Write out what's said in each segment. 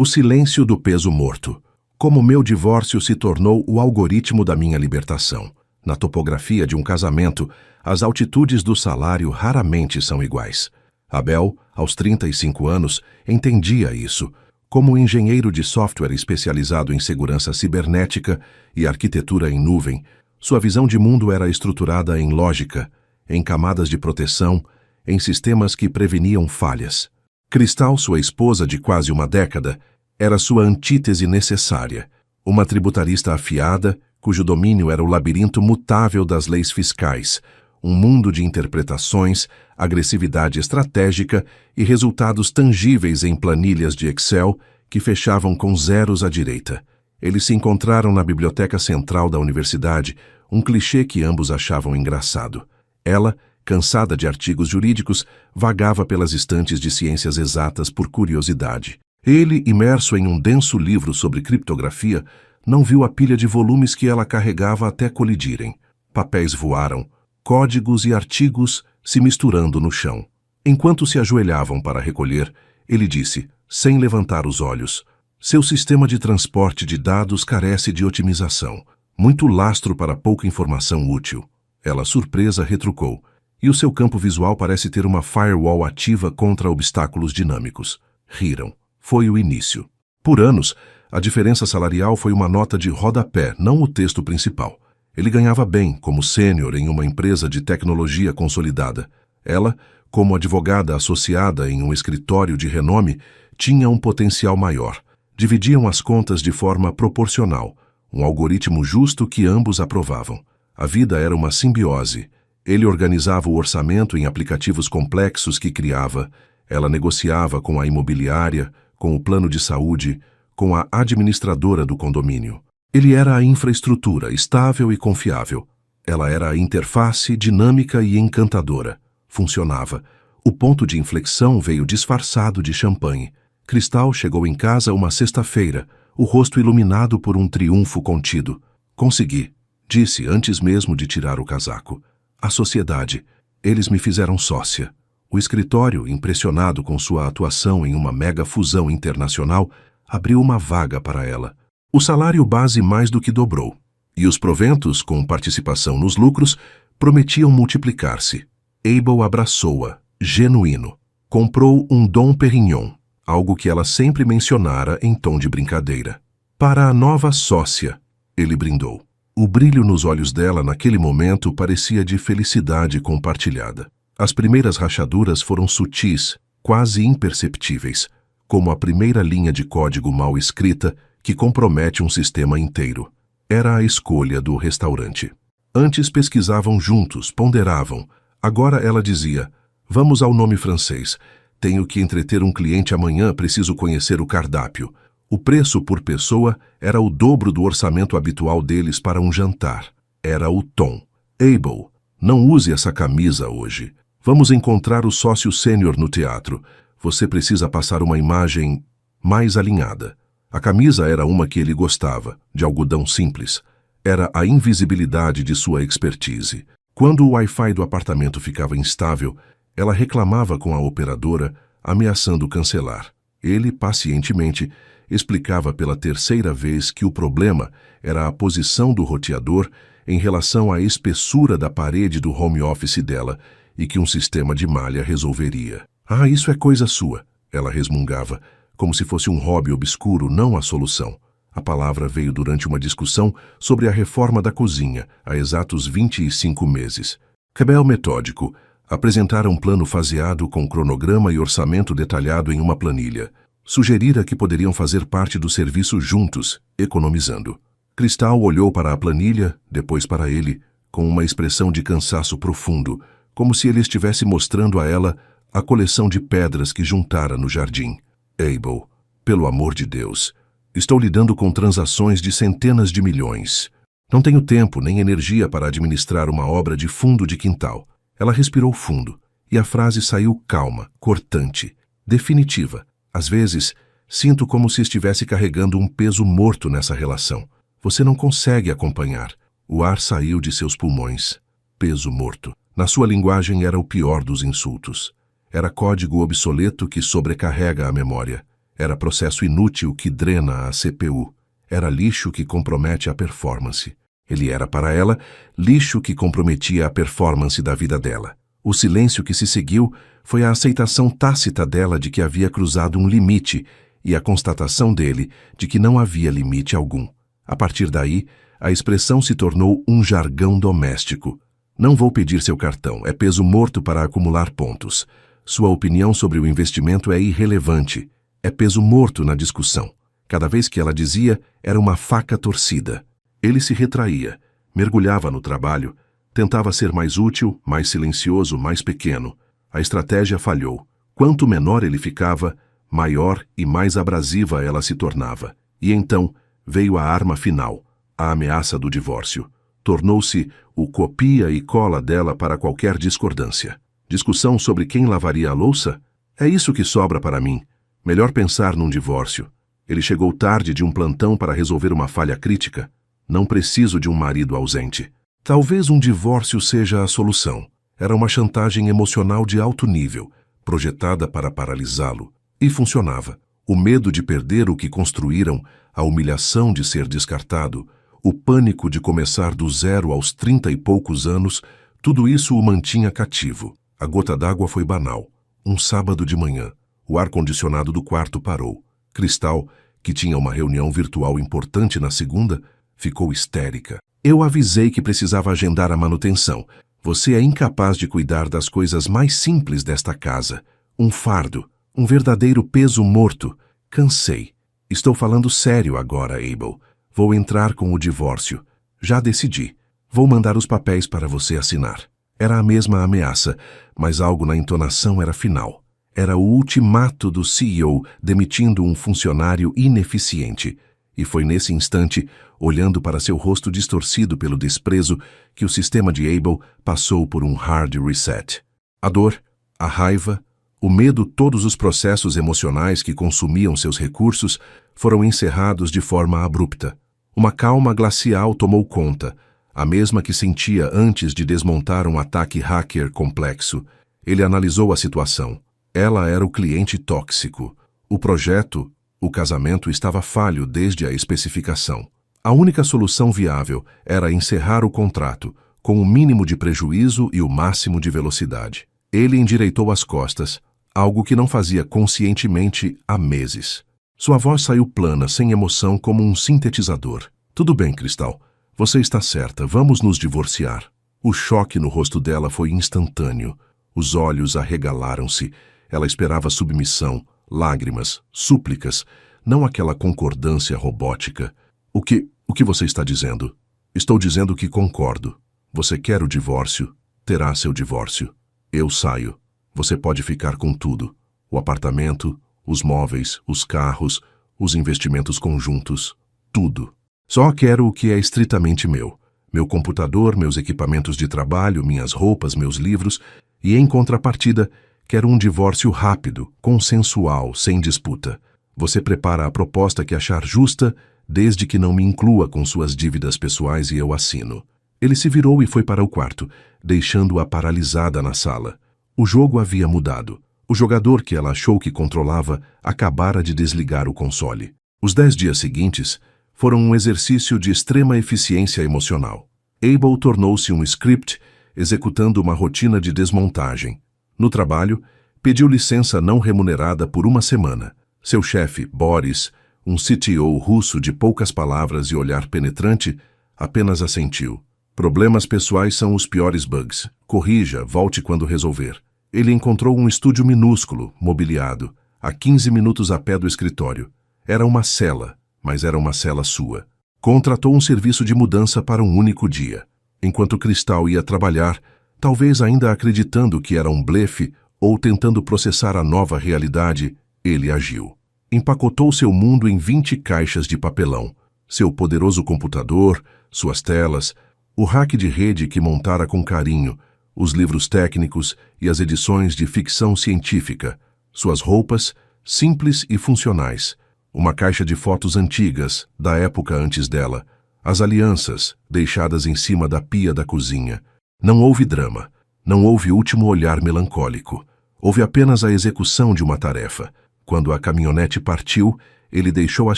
O silêncio do peso morto. Como meu divórcio se tornou o algoritmo da minha libertação. Na topografia de um casamento, as altitudes do salário raramente são iguais. Abel, aos 35 anos, entendia isso. Como engenheiro de software especializado em segurança cibernética e arquitetura em nuvem, sua visão de mundo era estruturada em lógica, em camadas de proteção, em sistemas que preveniam falhas. Cristal, sua esposa de quase uma década, era sua antítese necessária, uma tributarista afiada, cujo domínio era o labirinto mutável das leis fiscais, um mundo de interpretações, agressividade estratégica e resultados tangíveis em planilhas de Excel que fechavam com zeros à direita. Eles se encontraram na biblioteca central da universidade, um clichê que ambos achavam engraçado. Ela, cansada de artigos jurídicos, vagava pelas estantes de ciências exatas por curiosidade. Ele, imerso em um denso livro sobre criptografia, não viu a pilha de volumes que ela carregava até colidirem. Papéis voaram, códigos e artigos se misturando no chão. Enquanto se ajoelhavam para recolher, ele disse, sem levantar os olhos, seu sistema de transporte de dados carece de otimização. Muito lastro para pouca informação útil. Ela, surpresa, retrucou. E o seu campo visual parece ter uma firewall ativa contra obstáculos dinâmicos. Riram. Foi o início. Por anos, a diferença salarial foi uma nota de rodapé, não o texto principal. Ele ganhava bem, como sênior em uma empresa de tecnologia consolidada. Ela, como advogada associada em um escritório de renome, tinha um potencial maior. Dividiam as contas de forma proporcional, um algoritmo justo que ambos aprovavam. A vida era uma simbiose. Ele organizava o orçamento em aplicativos complexos que criava. Ela negociava com a imobiliária, com o plano de saúde, com a administradora do condomínio. Ele era a infraestrutura, estável e confiável. Ela era a interface, dinâmica e encantadora. Funcionava. O ponto de inflexão veio disfarçado de champanhe. Cristal chegou em casa uma sexta-feira, o rosto iluminado por um triunfo contido. Consegui, disse antes mesmo de tirar o casaco. A sociedade. Eles me fizeram sócia. O escritório, impressionado com sua atuação em uma mega fusão internacional, abriu uma vaga para ela. O salário base mais do que dobrou, e os proventos, com participação nos lucros, prometiam multiplicar-se. Abel abraçou-a, genuíno. Comprou um Dom Perignon, algo que ela sempre mencionara em tom de brincadeira. Para a nova sócia, ele brindou. O brilho nos olhos dela naquele momento parecia de felicidade compartilhada. As primeiras rachaduras foram sutis, quase imperceptíveis, como a primeira linha de código mal escrita que compromete um sistema inteiro. Era a escolha do restaurante. Antes pesquisavam juntos, ponderavam. Agora ela dizia, vamos ao nome francês. Tenho que entreter um cliente amanhã, preciso conhecer o cardápio. O preço por pessoa era o dobro do orçamento habitual deles para um jantar. Era o tom. Abel, não use essa camisa hoje. Vamos encontrar o sócio sênior no teatro. Você precisa passar uma imagem mais alinhada. A camisa era uma que ele gostava, de algodão simples. Era a invisibilidade de sua expertise. Quando o Wi-Fi do apartamento ficava instável, ela reclamava com a operadora, ameaçando cancelar. Ele, pacientemente, explicava pela terceira vez que o problema era a posição do roteador em relação à espessura da parede do home office dela e que um sistema de malha resolveria. Ah, isso é coisa sua, ela resmungava, como se fosse um hobby obscuro, não a solução. A palavra veio durante uma discussão sobre a reforma da cozinha, há exatos 25 meses. Cabel metódico, apresentara um plano faseado com cronograma e orçamento detalhado em uma planilha. Sugerira que poderiam fazer parte do serviço juntos, economizando. Cristal olhou para a planilha, depois para ele, com uma expressão de cansaço profundo, como se ele estivesse mostrando a ela a coleção de pedras que juntara no jardim. Abel, pelo amor de Deus, estou lidando com transações de centenas de milhões. Não tenho tempo nem energia para administrar uma obra de fundo de quintal. Ela respirou fundo, e a frase saiu calma, cortante, definitiva. Às vezes, sinto como se estivesse carregando um peso morto nessa relação. Você não consegue acompanhar. O ar saiu de seus pulmões. Peso morto. Na sua linguagem era o pior dos insultos. Era código obsoleto que sobrecarrega a memória. Era processo inútil que drena a CPU. Era lixo que compromete a performance. Ele era para ela lixo que comprometia a performance da vida dela. O silêncio que se seguiu foi a aceitação tácita dela de que havia cruzado um limite e a constatação dele de que não havia limite algum. A partir daí, a expressão se tornou um jargão doméstico. Não vou pedir seu cartão, é peso morto para acumular pontos. Sua opinião sobre o investimento é irrelevante. É peso morto na discussão. Cada vez que ela dizia, era uma faca torcida. Ele se retraía, mergulhava no trabalho, tentava ser mais útil, mais silencioso, mais pequeno. A estratégia falhou. Quanto menor ele ficava, maior e mais abrasiva ela se tornava. E então veio a arma final, a ameaça do divórcio. Tornou-se o copia e cola dela para qualquer discordância. Discussão sobre quem lavaria a louça? É isso que sobra para mim. Melhor pensar num divórcio. Ele chegou tarde de um plantão para resolver uma falha crítica. Não preciso de um marido ausente. Talvez um divórcio seja a solução. Era uma chantagem emocional de alto nível, projetada para paralisá-lo. E funcionava. O medo de perder o que construíram, a humilhação de ser descartado, o pânico de começar do zero aos 30 e poucos anos, tudo isso o mantinha cativo. A gota d'água foi banal. Um sábado de manhã, o ar-condicionado do quarto parou. Cristal, que tinha uma reunião virtual importante na segunda, ficou histérica. Eu avisei que precisava agendar a manutenção. Você é incapaz de cuidar das coisas mais simples desta casa. Um fardo, um verdadeiro peso morto. Cansei. Estou falando sério agora, Abel. Vou entrar com o divórcio. Já decidi. Vou mandar os papéis para você assinar. Era a mesma ameaça, mas algo na entonação era final. Era o ultimato do CEO demitindo um funcionário ineficiente. E foi nesse instante, olhando para seu rosto distorcido pelo desprezo, que o sistema de Abel passou por um hard reset. A dor, a raiva, o medo, todos os processos emocionais que consumiam seus recursos foram encerrados de forma abrupta. Uma calma glacial tomou conta, a mesma que sentia antes de desmontar um ataque hacker complexo. Ele analisou a situação. Ela era o cliente tóxico. O projeto, o casamento estava falho desde a especificação. A única solução viável era encerrar o contrato, com o mínimo de prejuízo e o máximo de velocidade. Ele endireitou as costas, algo que não fazia conscientemente há meses. Sua voz saiu plana, sem emoção, como um sintetizador. Tudo bem, Cristal. Você está certa. Vamos nos divorciar. O choque no rosto dela foi instantâneo. Os olhos arregalaram-se. Ela esperava submissão, lágrimas, súplicas, não aquela concordância robótica. O que você está dizendo? Estou dizendo que concordo. Você quer o divórcio? Terá seu divórcio. Eu saio. Você pode ficar com tudo. O apartamento, os móveis, os carros, os investimentos conjuntos, tudo. Só quero o que é estritamente meu. Meu computador, meus equipamentos de trabalho, minhas roupas, meus livros, e em contrapartida, quero um divórcio rápido, consensual, sem disputa. Você prepara a proposta que achar justa, desde que não me inclua com suas dívidas pessoais e eu assino. Ele se virou e foi para o quarto, deixando-a paralisada na sala. O jogo havia mudado. O jogador que ela achou que controlava acabara de desligar o console. Os 10 dias seguintes foram um exercício de extrema eficiência emocional. Abel tornou-se um script, executando uma rotina de desmontagem. No trabalho, pediu licença não remunerada por uma semana. Seu chefe, Boris, um CTO russo de poucas palavras e olhar penetrante, apenas assentiu. Problemas pessoais são os piores bugs. Corrija, volte quando resolver. Ele encontrou um estúdio minúsculo, mobiliado, a 15 minutos a pé do escritório. Era uma cela, mas era uma cela sua. Contratou um serviço de mudança para um único dia. Enquanto Cristal ia trabalhar, talvez ainda acreditando que era um blefe ou tentando processar a nova realidade, ele agiu. Empacotou seu mundo em 20 caixas de papelão. Seu poderoso computador, suas telas, o rack de rede que montara com carinho, os livros técnicos e as edições de ficção científica, suas roupas, simples e funcionais, uma caixa de fotos antigas, da época antes dela, as alianças, deixadas em cima da pia da cozinha. Não houve drama, não houve último olhar melancólico. Houve apenas a execução de uma tarefa. Quando a caminhonete partiu, ele deixou as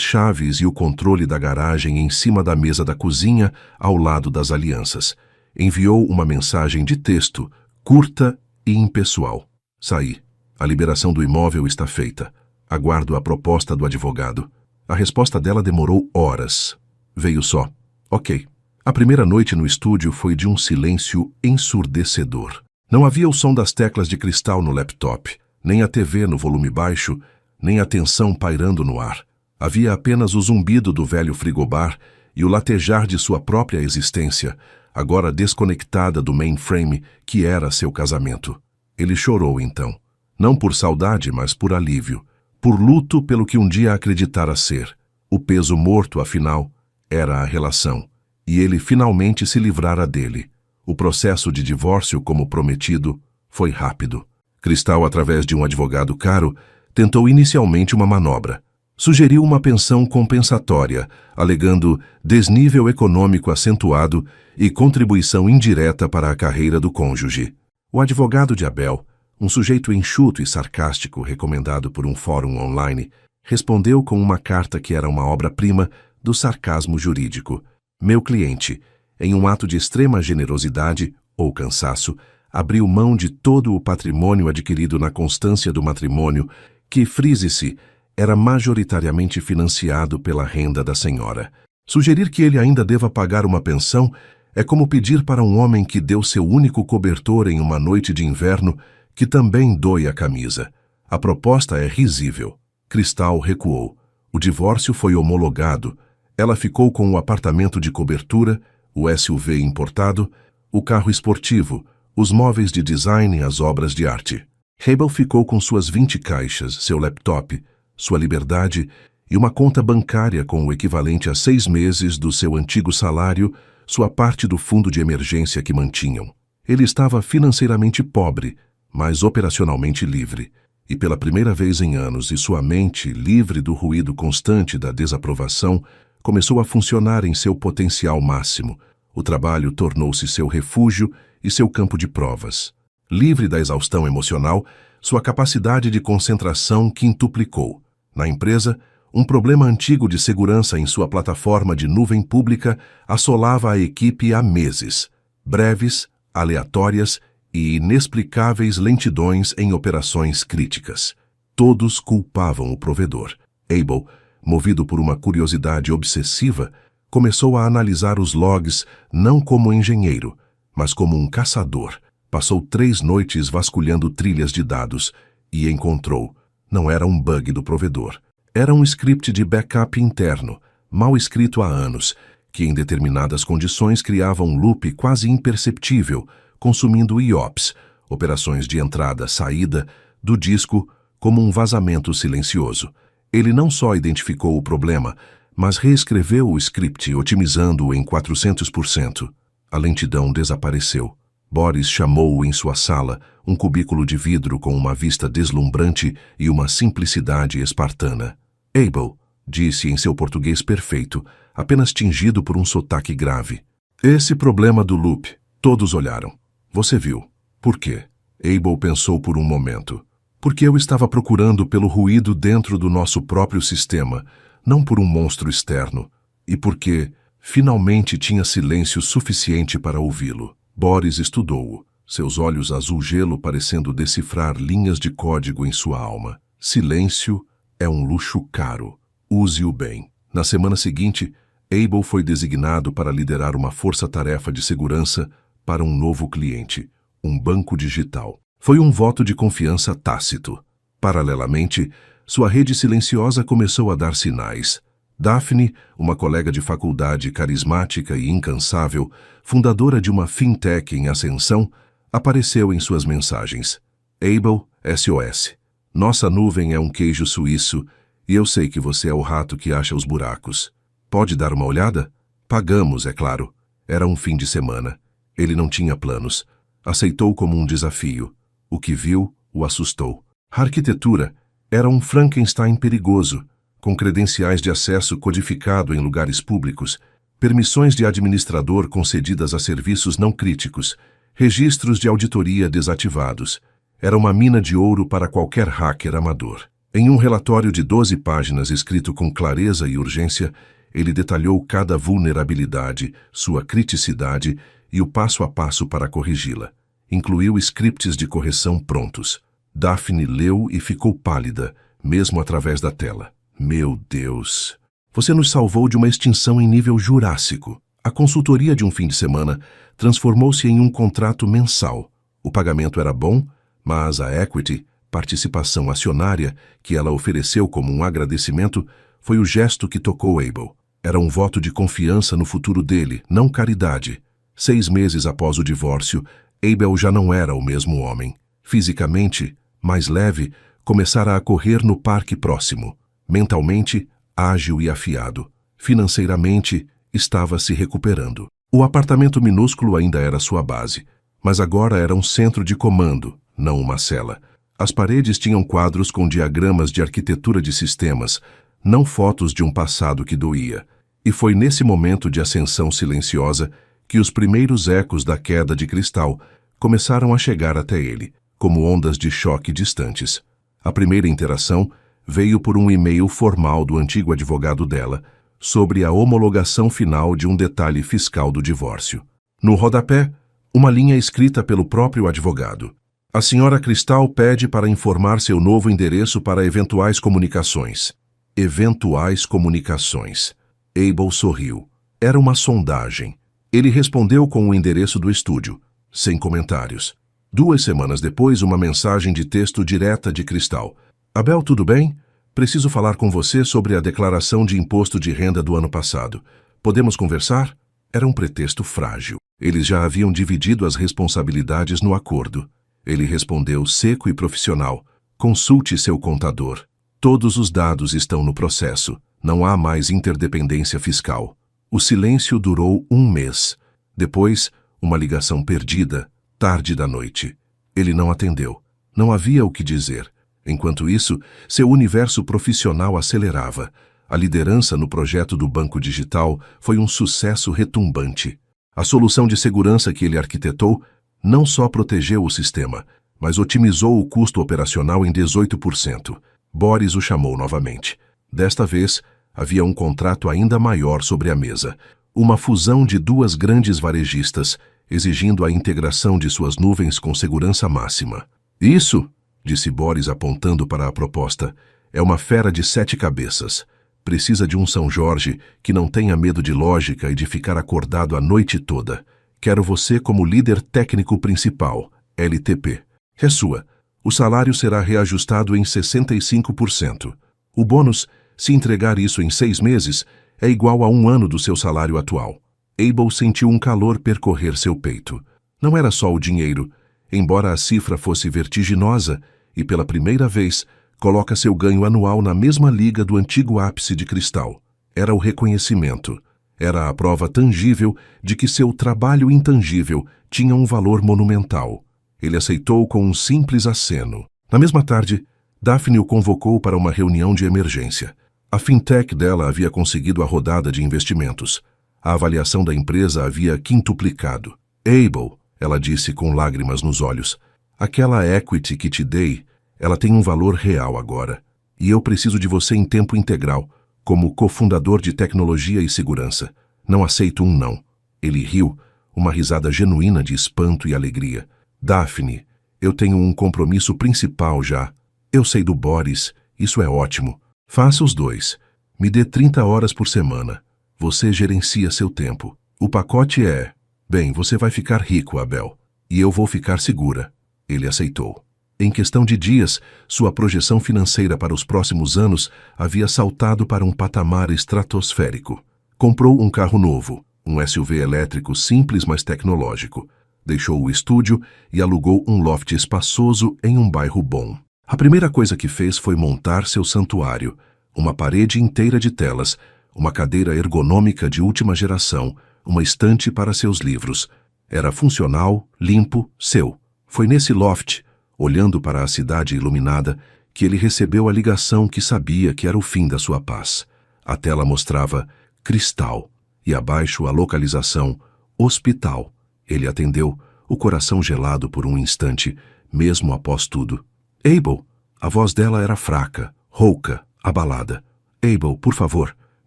chaves e o controle da garagem em cima da mesa da cozinha, ao lado das alianças. Enviou uma mensagem de texto, curta e impessoal. Saí. A liberação do imóvel está feita. Aguardo a proposta do advogado. A resposta dela demorou horas. Veio só. Ok. A primeira noite no estúdio foi de um silêncio ensurdecedor. Não havia o som das teclas de cristal no laptop, nem a TV no volume baixo, nem a tensão pairando no ar. Havia apenas o zumbido do velho frigobar e o latejar de sua própria existência, agora desconectada do mainframe que era seu casamento. Ele chorou então. Não por saudade, mas por alívio. Por luto pelo que um dia acreditara ser. O peso morto, afinal, era a relação. E ele finalmente se livrara dele. O processo de divórcio, como prometido, foi rápido. Cristal, através de um advogado caro, tentou inicialmente uma manobra. Sugeriu uma pensão compensatória, alegando desnível econômico acentuado e contribuição indireta para a carreira do cônjuge. O advogado de Abel, um sujeito enxuto e sarcástico recomendado por um fórum online, respondeu com uma carta que era uma obra-prima do sarcasmo jurídico. Meu cliente, em um ato de extrema generosidade ou cansaço, abriu mão de todo o patrimônio adquirido na constância do matrimônio, que, frise-se, era majoritariamente financiado pela renda da senhora. Sugerir que ele ainda deva pagar uma pensão é como pedir para um homem que deu seu único cobertor em uma noite de inverno que também doe a camisa. A proposta é risível. Cristal recuou. O divórcio foi homologado. Ela ficou com o apartamento de cobertura, o SUV importado, o carro esportivo, os móveis de design e as obras de arte. Abel ficou com suas 20 caixas, seu laptop, sua liberdade e uma conta bancária com o equivalente a 6 meses do seu antigo salário, sua parte do fundo de emergência que mantinham. Ele estava financeiramente pobre, mas operacionalmente livre. E pela primeira vez em anos, e sua mente, livre do ruído constante da desaprovação, começou a funcionar em seu potencial máximo. O trabalho tornou-se seu refúgio e seu campo de provas. Livre da exaustão emocional, sua capacidade de concentração quintuplicou. Na empresa, um problema antigo de segurança em sua plataforma de nuvem pública assolava a equipe há meses. Breves, aleatórias e inexplicáveis lentidões em operações críticas. Todos culpavam o provedor. Abel, movido por uma curiosidade obsessiva, começou a analisar os logs não como engenheiro, mas como um caçador. Passou 3 noites vasculhando trilhas de dados e encontrou. Não era um bug do provedor. Era um script de backup interno, mal escrito há anos, que em determinadas condições criava um loop quase imperceptível, consumindo IOPS, operações de entrada-saída, do disco como um vazamento silencioso. Ele não só identificou o problema, mas reescreveu o script otimizando-o em 400%. A lentidão desapareceu. Boris chamou-o em sua sala, um cubículo de vidro com uma vista deslumbrante e uma simplicidade espartana. Abel, disse em seu português perfeito, apenas tingido por um sotaque grave. Esse problema do loop. Todos olharam. Você viu. Por quê? Abel pensou por um momento. Porque eu estava procurando pelo ruído dentro do nosso próprio sistema, não por um monstro externo. E porque, finalmente, tinha silêncio suficiente para ouvi-lo. Boris estudou-o, seus olhos azul-gelo parecendo decifrar linhas de código em sua alma. Silêncio é um luxo caro. Use-o bem. Na semana seguinte, Abel foi designado para liderar uma força-tarefa de segurança para um novo cliente, um banco digital. Foi um voto de confiança tácito. Paralelamente, sua rede silenciosa começou a dar sinais. Daphne, uma colega de faculdade carismática e incansável, fundadora de uma fintech em ascensão, apareceu em suas mensagens. Abel, SOS. Nossa nuvem é um queijo suíço e eu sei que você é o rato que acha os buracos. Pode dar uma olhada? Pagamos, é claro. Era um fim de semana. Ele não tinha planos. Aceitou como um desafio. O que viu o assustou. A arquitetura era um Frankenstein perigoso, com credenciais de acesso codificado em lugares públicos, permissões de administrador concedidas a serviços não críticos, registros de auditoria desativados. Era uma mina de ouro para qualquer hacker amador. Em um relatório de 12 páginas escrito com clareza e urgência, ele detalhou cada vulnerabilidade, sua criticidade e o passo a passo para corrigi-la. Incluiu scripts de correção prontos. Daphne leu e ficou pálida, mesmo através da tela. Meu Deus! Você nos salvou de uma extinção em nível jurássico. A consultoria de um fim de semana transformou-se em um contrato mensal. O pagamento era bom, mas a equity, participação acionária, que ela ofereceu como um agradecimento, foi o gesto que tocou Abel. Era um voto de confiança no futuro dele, não caridade. 6 meses após o divórcio, Abel já não era o mesmo homem. Fisicamente, mais leve, começara a correr no parque próximo. Mentalmente, ágil e afiado. Financeiramente, estava se recuperando. O apartamento minúsculo ainda era sua base, mas agora era um centro de comando, não uma cela. As paredes tinham quadros com diagramas de arquitetura de sistemas, não fotos de um passado que doía. E foi nesse momento de ascensão silenciosa que os primeiros ecos da queda de cristal começaram a chegar até ele, como ondas de choque distantes. A primeira interação veio por um e-mail formal do antigo advogado dela sobre a homologação final de um detalhe fiscal do divórcio. No rodapé, uma linha escrita pelo próprio advogado. A senhora Cristal pede para informar seu novo endereço para eventuais comunicações. Eventuais comunicações. Abel sorriu. Era uma sondagem. Ele respondeu com o endereço do estúdio, sem comentários. 2 semanas depois, uma mensagem de texto direta de Cristal. Abel, tudo bem? Preciso falar com você sobre a declaração de imposto de renda do ano passado. Podemos conversar? Era um pretexto frágil. Eles já haviam dividido as responsabilidades no acordo. Ele respondeu seco e profissional. Consulte seu contador. Todos os dados estão no processo. Não há mais interdependência fiscal. O silêncio durou 1 mês. Depois, uma ligação perdida, tarde da noite. Ele não atendeu. Não havia o que dizer. Enquanto isso, seu universo profissional acelerava. A liderança no projeto do banco digital foi um sucesso retumbante. A solução de segurança que ele arquitetou não só protegeu o sistema, mas otimizou o custo operacional em 18%. Boris o chamou novamente. Desta vez, havia um contrato ainda maior sobre a mesa. Uma fusão de 2 grandes varejistas, exigindo a integração de suas nuvens com segurança máxima. Isso, disse Boris apontando para a proposta, é uma fera de 7 cabeças. Precisa de um São Jorge que não tenha medo de lógica e de ficar acordado a noite toda. Quero você como líder técnico principal, LTP. É sua. O salário será reajustado em 65%. O bônus, se entregar isso em 6 meses, é igual a 1 ano do seu salário atual. Abel sentiu um calor percorrer seu peito. Não era só o dinheiro. Embora a cifra fosse vertiginosa, e pela primeira vez, coloca seu ganho anual na mesma liga do antigo ápice de Cristal. Era o reconhecimento. Era a prova tangível de que seu trabalho intangível tinha um valor monumental. Ele aceitou com um simples aceno. Na mesma tarde, Daphne o convocou para uma reunião de emergência. A fintech dela havia conseguido a rodada de investimentos. A avaliação da empresa havia quintuplicado. Abel, ela disse com lágrimas nos olhos, aquela equity que te dei, ela tem um valor real agora. E eu preciso de você em tempo integral, como cofundador de tecnologia e segurança. Não aceito um não. Ele riu, uma risada genuína de espanto e alegria. Daphne, eu tenho um compromisso principal já. Eu sei do Boris, isso é ótimo. Faça os 2. Me dê 30 horas por semana. Você gerencia seu tempo. O pacote é... Bem, você vai ficar rico, Abel. E eu vou ficar segura. Ele aceitou. Em questão de dias, sua projeção financeira para os próximos anos havia saltado para um patamar estratosférico. Comprou um carro novo, um SUV elétrico simples mas tecnológico. Deixou o estúdio e alugou um loft espaçoso em um bairro bom. A primeira coisa que fez foi montar seu santuário, uma parede inteira de telas, uma cadeira ergonômica de última geração, uma estante para seus livros. Era funcional, limpo, seu. Foi nesse loft, olhando para a cidade iluminada, que ele recebeu a ligação que sabia que era o fim da sua paz. A tela mostrava Cristal e abaixo a localização Hospital. Ele atendeu, o coração gelado por um instante, mesmo após tudo. Abel, A voz dela era fraca, rouca, abalada. Abel, por favor,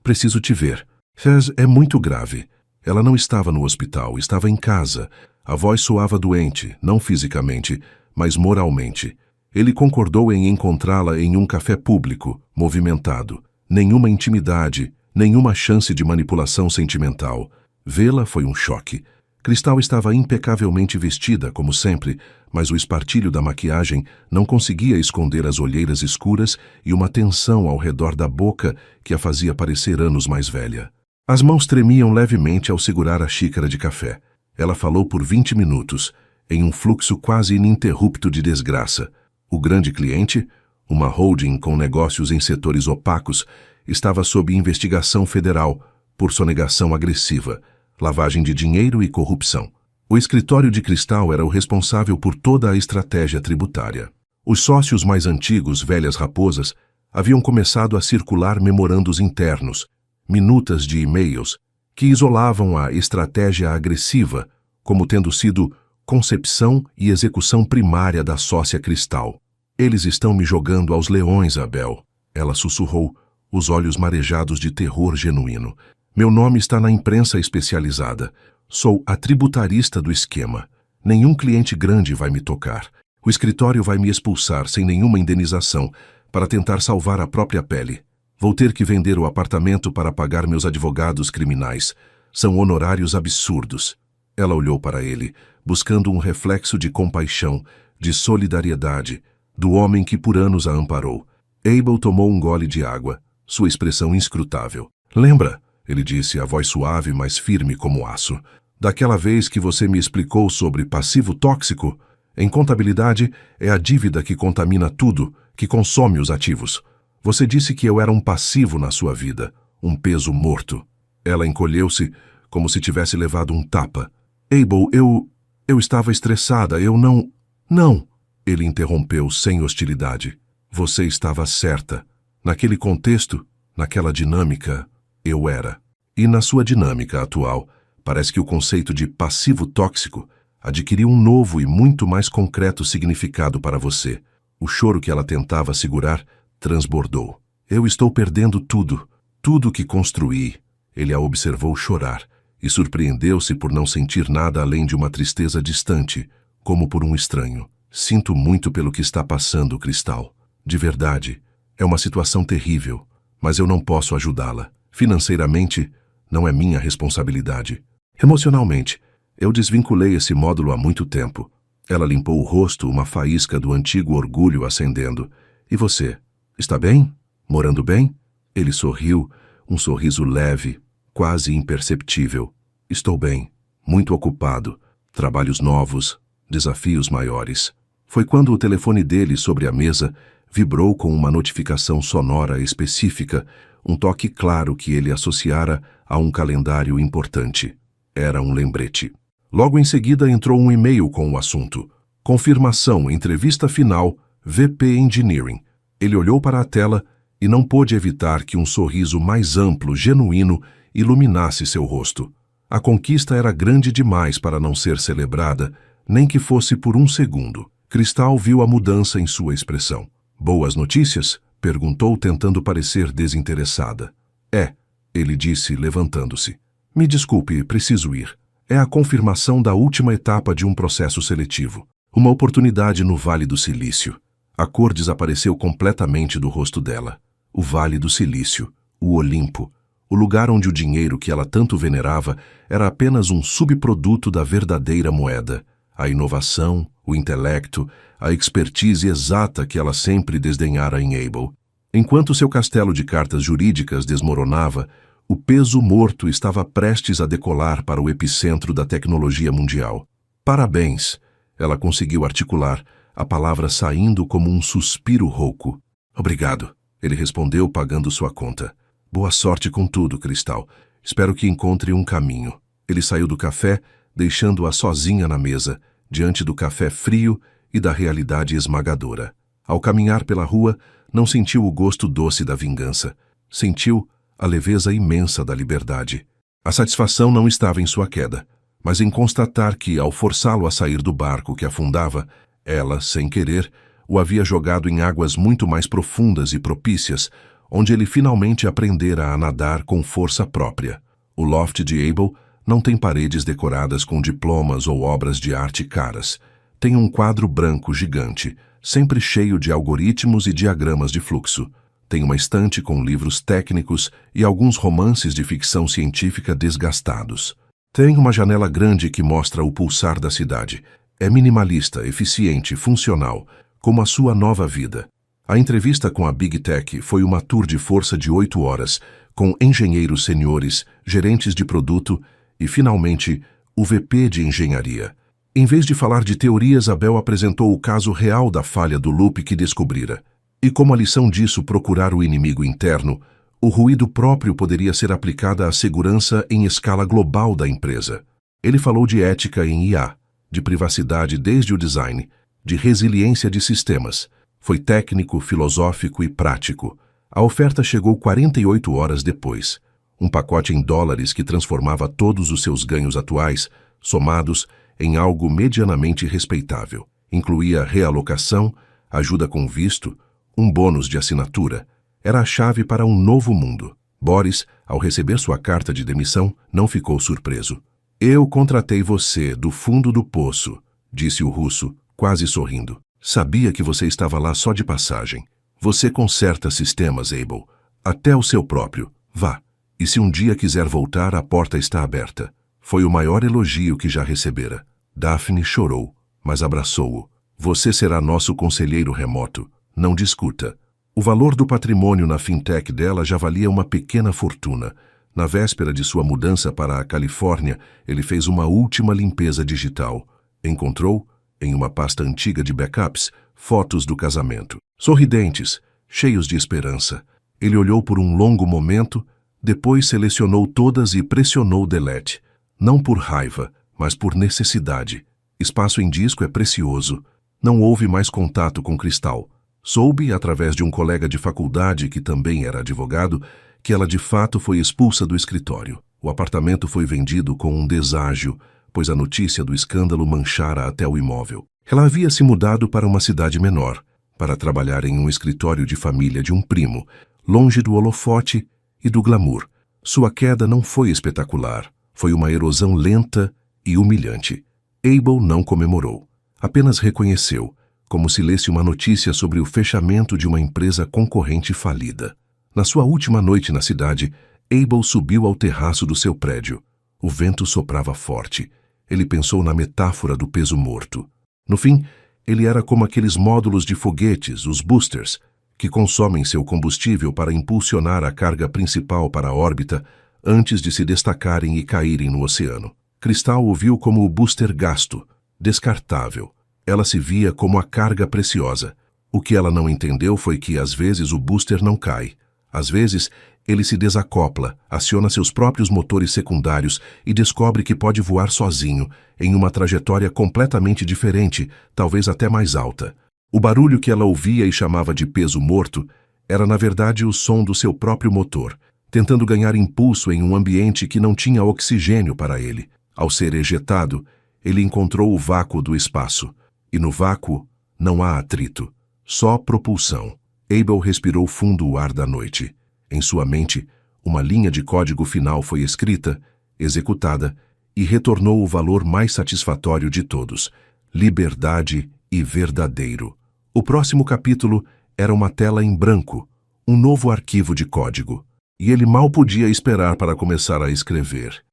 preciso te ver. Fez é muito grave. Ela não estava no hospital, estava em casa. A voz soava doente, não fisicamente, mas moralmente. Ele concordou em encontrá-la em um café público, movimentado. Nenhuma intimidade, nenhuma chance de manipulação sentimental. Vê-la foi um choque. Cristal estava impecavelmente vestida, como sempre, mas o espartilho da maquiagem não conseguia esconder as olheiras escuras e uma tensão ao redor da boca que a fazia parecer anos mais velha. As mãos tremiam levemente ao segurar a xícara de café. Ela falou por 20 minutos, em um fluxo quase ininterrupto de desgraça. O grande cliente, uma holding com negócios em setores opacos, estava sob investigação federal por sonegação agressiva, lavagem de dinheiro e corrupção. O escritório de Cristal era o responsável por toda a estratégia tributária. Os sócios mais antigos, velhas raposas, haviam começado a circular memorandos internos, minutas de e-mails, que isolavam a estratégia agressiva como tendo sido concepção e execução primária da sócia Cristal. Eles estão me jogando aos leões, Abel. Ela sussurrou, os olhos marejados de terror genuíno. Meu nome está na imprensa especializada. Sou a tributarista do esquema. Nenhum cliente grande vai me tocar. O escritório vai me expulsar sem nenhuma indenização para tentar salvar a própria pele. Vou ter que vender o apartamento para pagar meus advogados criminais. São honorários absurdos. Ela olhou para ele, buscando um reflexo de compaixão, de solidariedade, do homem que por anos a amparou. Abel tomou um gole de água, sua expressão inscrutável. Lembra? Ele disse, a voz suave, mas firme como aço. Daquela vez que você me explicou sobre passivo tóxico? Em contabilidade, é a dívida que contamina tudo, que consome os ativos. Você disse que eu era um passivo na sua vida, um peso morto. Ela encolheu-se, como se tivesse levado um tapa. Abel, eu estava estressada, eu não... Não! Ele interrompeu sem hostilidade. Você estava certa. Naquele contexto, naquela dinâmica, eu era. E na sua dinâmica atual, parece que o conceito de passivo tóxico adquiriu um novo e muito mais concreto significado para você. O choro que ela tentava segurar transbordou. Eu estou perdendo tudo, tudo que construí. Ele a observou chorar e surpreendeu-se por não sentir nada além de uma tristeza distante, como por um estranho. Sinto muito pelo que está passando, Cristal. De verdade, é uma situação terrível, mas eu não posso ajudá-la. Financeiramente, não é minha responsabilidade. Emocionalmente, eu desvinculei esse módulo há muito tempo. Ela limpou o rosto, uma faísca do antigo orgulho acendendo. E você? Está bem? Morando bem? Ele sorriu, um sorriso leve, quase imperceptível. Estou bem, muito ocupado. Trabalhos novos, desafios maiores. Foi quando o telefone dele sobre a mesa vibrou com uma notificação sonora específica, um toque claro que ele associara a um calendário importante. Era um lembrete. Logo em seguida entrou um e-mail com o assunto. Confirmação, entrevista final, VP Engineering. Ele olhou para a tela e não pôde evitar que um sorriso mais amplo, genuíno, iluminasse seu rosto. A conquista era grande demais para não ser celebrada, nem que fosse por um segundo. Cristal viu a mudança em sua expressão. Boas notícias? Perguntou, tentando parecer desinteressada. É, ele disse, levantando-se. Me desculpe, preciso ir. É a confirmação da última etapa de um processo seletivo. Uma oportunidade no Vale do Silício. A cor desapareceu completamente do rosto dela. O Vale do Silício, o Olimpo, o lugar onde o dinheiro que ela tanto venerava era apenas um subproduto da verdadeira moeda. A inovação, o intelecto, a expertise exata que ela sempre desdenhara em Abel. Enquanto seu castelo de cartas jurídicas desmoronava, o peso morto estava prestes a decolar para o epicentro da tecnologia mundial. Parabéns! Ela conseguiu articular, a palavra saindo como um suspiro rouco. Obrigado, ele respondeu pagando sua conta. Boa sorte com tudo, Cristal. Espero que encontre um caminho. Ele saiu do café, deixando-a sozinha na mesa, diante do café frio e da realidade esmagadora. Ao caminhar pela rua, não sentiu o gosto doce da vingança. Sentiu a leveza imensa da liberdade. A satisfação não estava em sua queda, mas em constatar que, ao forçá-lo a sair do barco que afundava, ela, sem querer, o havia jogado em águas muito mais profundas e propícias, onde ele finalmente aprendera a nadar com força própria. O loft de Abel não tem paredes decoradas com diplomas ou obras de arte caras. Tem um quadro branco gigante, sempre cheio de algoritmos e diagramas de fluxo. Tem uma estante com livros técnicos e alguns romances de ficção científica desgastados. Tem uma janela grande que mostra o pulsar da cidade. É minimalista, eficiente, funcional, como a sua nova vida. A entrevista com a Big Tech foi uma tour de força de 8 horas, com engenheiros seniores, gerentes de produto e, finalmente, o VP de engenharia. Em vez de falar de teorias, Abel apresentou o caso real da falha do loop que descobrira. E como a lição disso procurar o inimigo interno, o ruído próprio poderia ser aplicado à segurança em escala global da empresa. Ele falou de ética em IA, de privacidade desde o design, de resiliência de sistemas. Foi técnico, filosófico e prático. A oferta chegou 48 horas depois. Um pacote em dólares que transformava todos os seus ganhos atuais, somados, em algo medianamente respeitável. Incluía realocação, ajuda com visto, um bônus de assinatura. Era a chave para um novo mundo. Boris, ao receber sua carta de demissão, não ficou surpreso. "Eu contratei você do fundo do poço", disse o russo, quase sorrindo. "Sabia que você estava lá só de passagem. Você conserta sistemas, Abel. Até o seu próprio. Vá. E se um dia quiser voltar, a porta está aberta." Foi o maior elogio que já recebera. Daphne chorou, mas abraçou-o. "Você será nosso conselheiro remoto. Não discuta." O valor do patrimônio na fintech dela já valia uma pequena fortuna. Na véspera de sua mudança para a Califórnia, ele fez uma última limpeza digital. Encontrou, em uma pasta antiga de backups, fotos do casamento. Sorridentes, cheios de esperança. Ele olhou por um longo momento, depois selecionou todas e pressionou delete. Não por raiva, mas por necessidade. Espaço em disco é precioso. Não houve mais contato com Cristal. Soube, através de um colega de faculdade que também era advogado, que ela de fato foi expulsa do escritório. O apartamento foi vendido com um deságio, pois a notícia do escândalo manchara até o imóvel. Ela havia se mudado para uma cidade menor, para trabalhar em um escritório de família de um primo, longe do holofote e do glamour. Sua queda não foi espetacular, foi uma erosão lenta e humilhante. Abel não comemorou, apenas reconheceu, como se lesse uma notícia sobre o fechamento de uma empresa concorrente falida. Na sua última noite na cidade, Abel subiu ao terraço do seu prédio. O vento soprava forte. Ele pensou na metáfora do peso morto. No fim, ele era como aqueles módulos de foguetes, os boosters, que consomem seu combustível para impulsionar a carga principal para a órbita antes de se destacarem e caírem no oceano. Cristal o viu como o booster gasto, descartável. Ela se via como a carga preciosa. O que ela não entendeu foi que, às vezes, o booster não cai. Às vezes, ele se desacopla, aciona seus próprios motores secundários e descobre que pode voar sozinho, em uma trajetória completamente diferente, talvez até mais alta. O barulho que ela ouvia e chamava de peso morto era, na verdade, o som do seu próprio motor, tentando ganhar impulso em um ambiente que não tinha oxigênio para ele. Ao ser ejetado, ele encontrou o vácuo do espaço. E no vácuo não há atrito, só propulsão. Abel respirou fundo o ar da noite. Em sua mente, uma linha de código final foi escrita, executada e retornou o valor mais satisfatório de todos: liberdade e verdadeiro. O próximo capítulo era uma tela em branco, um novo arquivo de código. E ele mal podia esperar para começar a escrever.